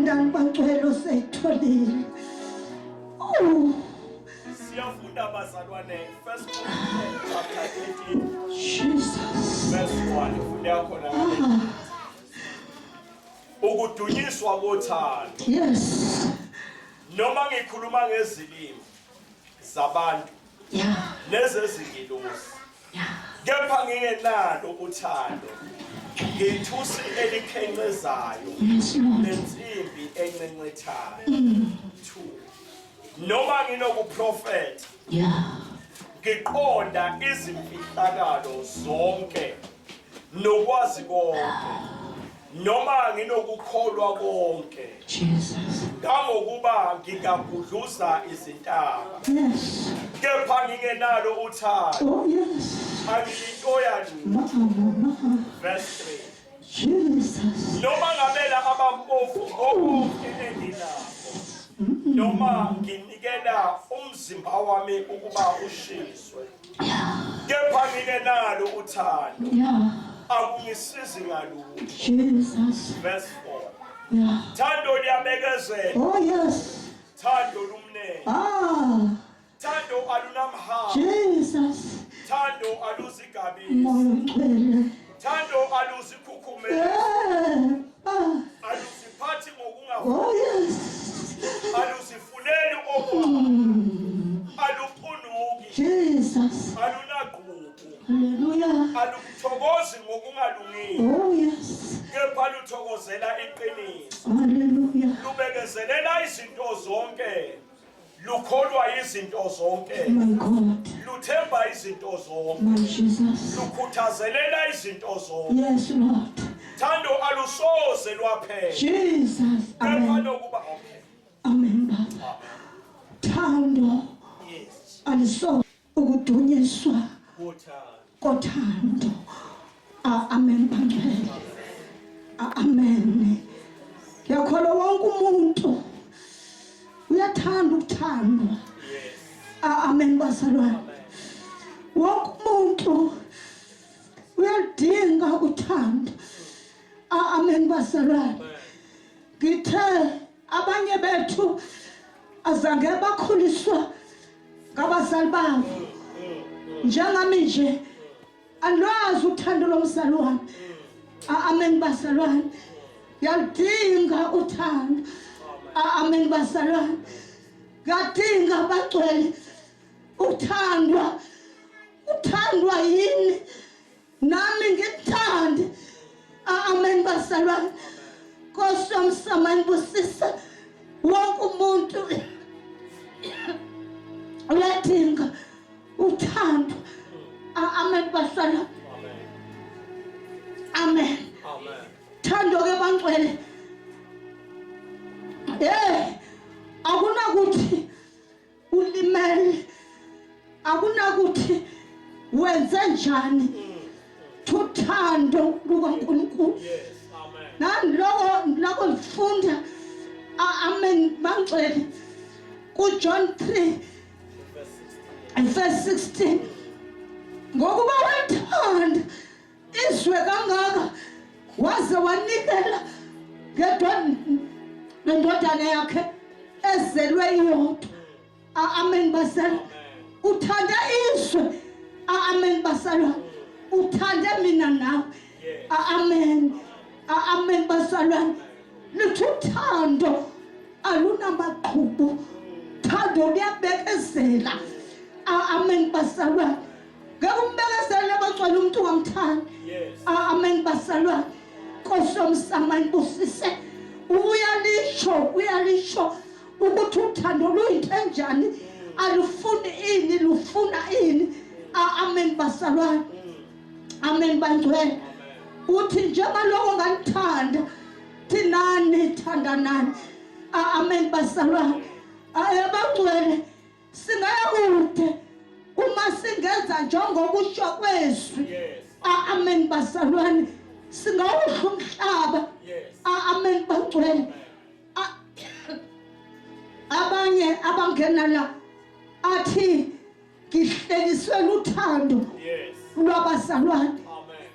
Bangani bangcwele seyitholile. Oh. Siyafunda bazalwane, 1 Corinthians chapter 18. Jesus. Verse 1. Ufunda khona ukudunyiswa kothando. Yes. Noma ngikhuluma ngezilimi zabantu. Yeah. Nezezingilosi. Yeah. Kepha ngingenalo uthando. Ngithusi elikhencezayo. Yes, Lord. Nensimbi encencethayo. 2. Noma nginokuprofeta. Yeah. Ngiqonda izimfihlakalo zonke nokwazi konke. Noma nginokukholwa konke. Jesus. Kangokuba ngingagudluza izintaba. Yes. Kepha ngingenalo uthando. Oh, yes. Angiyintoya lutho. Verse 3. Jesus. Noma ngabela abampofu konke enginakho. Noma nginikela umzimba wami ukuba ushiswe. Kepha ngingenalo uthando. Yeah. Akungisizi ngalutho. Jesus. Verse 4. Yeah. Thando liyabekezela. Oh, yes. Thando lumnene. Thando alunamhawu. Jesus. Thando aluzigabisi. Moyo. Thando aluzikhukhumezi. Aluziphathi ngokungafuni. Oh, yes. Aluzifuneli okwayo. Aluphunuki. Jesus. Alunaqubu. Hallelujah. Aluthokozi ngokungalungile. Oh, yes. Kepha luthokozela iqiniso. Hallelujah. Lubekezelela izinto zonke. Lukholwa izinto zonke. My God. Luthemba izinto zonke. My Jesus. Lukhuthazelela izinto zonke. Yes, Lord. Thando alusoze lwaphela. Jesus. Kepha Amen. lokuba okay. Amen, Baba. Thando. Yes. Aliso ukudunyiswa kothando. Amen, Baba. Amen. Ngiyakholwa wonke umuntu uyathanda ukuthandwa. Yes. Amen, bazalwane. Wonke umuntu uyadinga uthando. Amen, bazalwane. Ngithe abanye bethu azange bakhuliswa ngabazali babo. Njengami nje alwazi uthando lomzali wami. Amen, bazalwane. Yadinga uthando. Amen, bazalwane. Ngadinga bagcwele uthandwa. Uthandwa yini? Nami ngithande. Amen, bazalwane. Nkosi yomsama ngibusisa wonke umuntu uyadinga uthando. Amen, bazalwane. Amen. Amen. Thando ke bangcwele. Akunakuthi ulimele. Akunakuthi wenze njani. Uthando lukaNkulunkulu. Yes. Amen. Nani lokho lifunda. Amen, bangcwele. Ku John 3 verse 16. Ngokuba wethanda izwe kangaka waze wanikela ngendodana yakhe ezelwe iyodwa. Amen, basala. Uthanda izwe. Amen, basala. Uthande mina nawe. Amen. Amen, basala. Luthando alunamaqhubu. Thando liyabekezela. Amen, basala. Ngekubekezela bagcwala umuntu wamthanda. Amen, basala. Nkosi yomsama ngibusise. Uyalisho ukuthi uthando luyinto enjani. Alufuni ini, lufuna ini. Amen, basalwane. Amen, bangcwele. Uthi njengaloko nganithanda thinani thanda nani. Amen, basalwane. Bangcwele singaya kude uma singenza njengokusho kwezwi. Amen, basalwane. Singawudla umhlaba. Amen, bangcwele. Abanye abangena la athi ngihleliswe luthando lwabazalwane.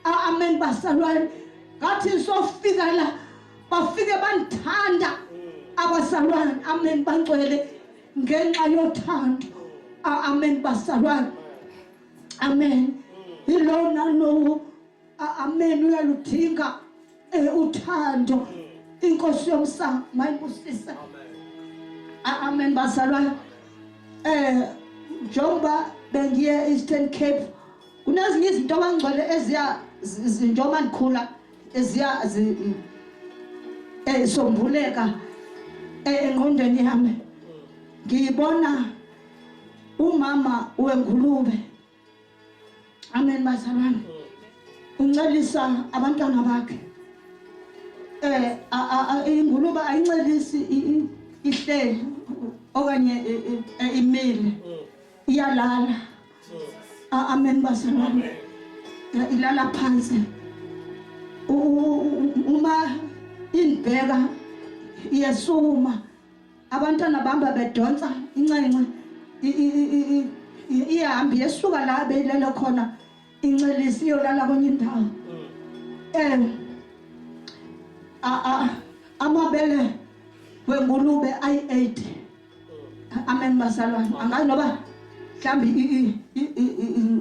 Amen, bazalwane. Ngathi sofika la bafike bandithanda bazalwane, amen bangcwele ngenxa yothando. Amen bazalwane. Amen. Ilona lo amen uyaludinga uthando. Inkosi yomsamo mayibusise. Amen bazalwane. Njengoba bengiye Eastern Cape kunezinye izinto abangcwele eziya njengoba ndikhula eziya sombuleka engqondweni yami. Ngibona umama wengulube, amen bazalwane, uncelisa abantwana bakhe. Ingulube ayincelisi ihleli okanye imile, iyalala. Amen bazalwane, ilala phansi. Uma inibheka iyasuma, abantwana bamba bedonsa incenye ihambi yesuka la beyilele khona incelisi iyolala kwenye indawo. Amabele wengulube ayi-8. Amen bazalwane. Angazi noba mhlawumbe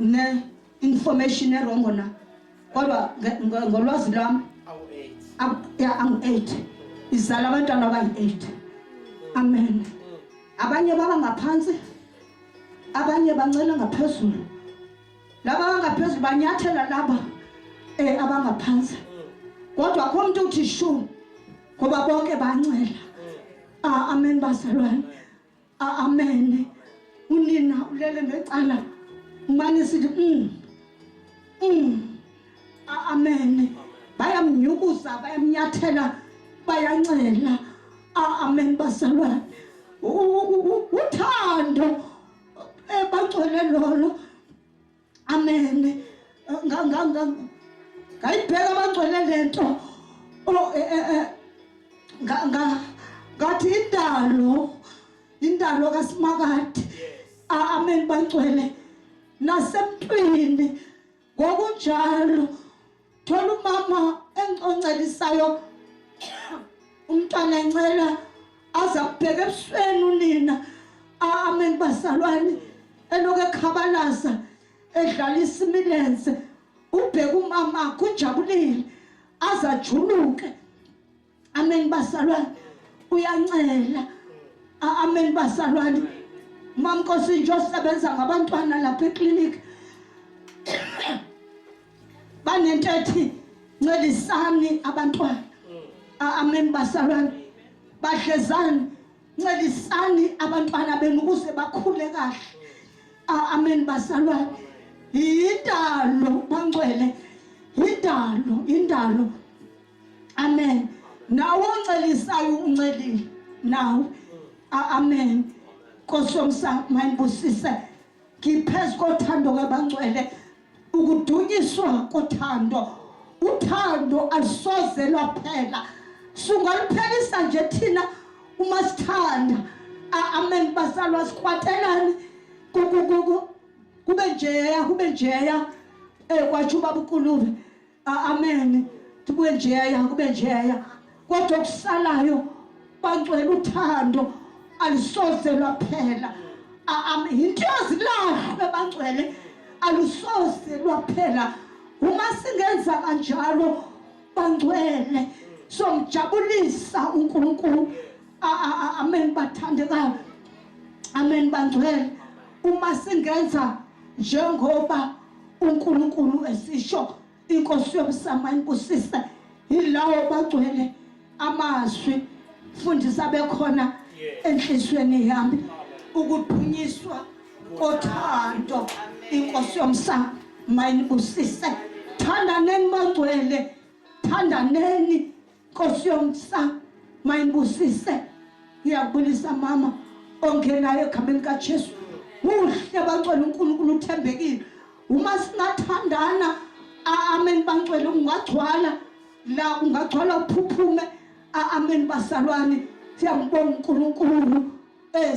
ne information erongo na, kodwa ngolwazi lwami angu-8 izala abantwana abayi-8. Amen. Abanye baba ngaphansi, abanye bancela ngaphezulu. Laba abangaphezulu banyathela laba abangaphansi. Kodwa akho umuntu uthi shu ngoba bonke bancela. Amen bazalwane. Amen. Unina ulele ngecala umane sithi amen. Bayamnyukuza, bayamnyathela, bayancela. Amen bazalwane. Uthando bangcwele lolo. Amen. Ngayibheka bangcwele lento ngathi indalo kaSimakade. Amen bangcwele nasemntwini ngokunjalo thola umama enconcelisayo umntwana encela azakubheka ebusweni unina. Amen bazalwane, eloku ekhabalaza edlala isimilenze, ubheka umama kujabulile azajuluke. Amen bazalwane, uyancela. Amen bazalwane. Mama Nkosi nje osebenza ngabantwana lapha eklinikhi banento ethi ncelisani abantwana. Amen bazalwane. Bahlezani ncelisani abantwana benu ukuze bakhule kahle. Amen bazalwane. Indalo bangcwele, indalo. Amen. Nawe oncelisayo uncelile nawe. Amen. Nkosi yomsamo mayibusise. Ngiphezu kothando kwabangcwele, ukudunyiswa kothando. Uthando alisoze lwaphela. Sungaliphelisa nje thina uma sithanda. Amen bazalwa, sikwatelane kube njeya kwathi ubaba uNkulunkulu. Amen. Kube njeya kodwa kusalayo bangcwele uthando alisoze lwaphela. Into yazilahlwe bangcwele alisoze lwaphela. Uma singenza kanjalo bangcwele somjabulisa uNkulunkulu. Amen bathandekayo. Amen bangcwele. Uma singenza njengoba uNkulunkulu esisho, inkosi yomsamo mayibusise, yilawo bangcwele amazwi fundisa bekhona enhlizweni yami, ukudhunyiswa kothando. Inkosi yomsamo mayibusise. Thandaneni bangcwele, thandaneni. Nkosi yomsamo mayibusise. Ngiyakubulisa mama ongenayo egameni kaJesu. Uhle bangcwele, uNkulunkulu uthembekile. Uma singathandana, amen bangcwele, ungagcwala la, ungagcwala uphuphume. Amen bazalwane, siyambonga uNkulunkulu.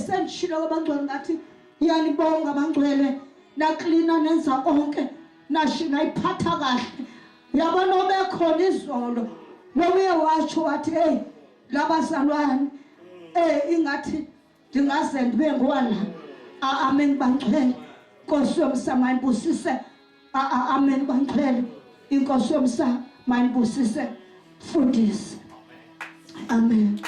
Sendishilo abangcwele ngathi iyanibonga bangcwele, naklina nenza konke, nashina iphatha kahle. Yabona obekhona izolo, nobuye watsho wathi hey labazalwane ingathi ndingaze ndibe ngwana. Amen bangcwele. Nkosi yomsa mayibusise. Amen bangcwele. Inkosi yomsa mayibusise. Fundisi. Amen.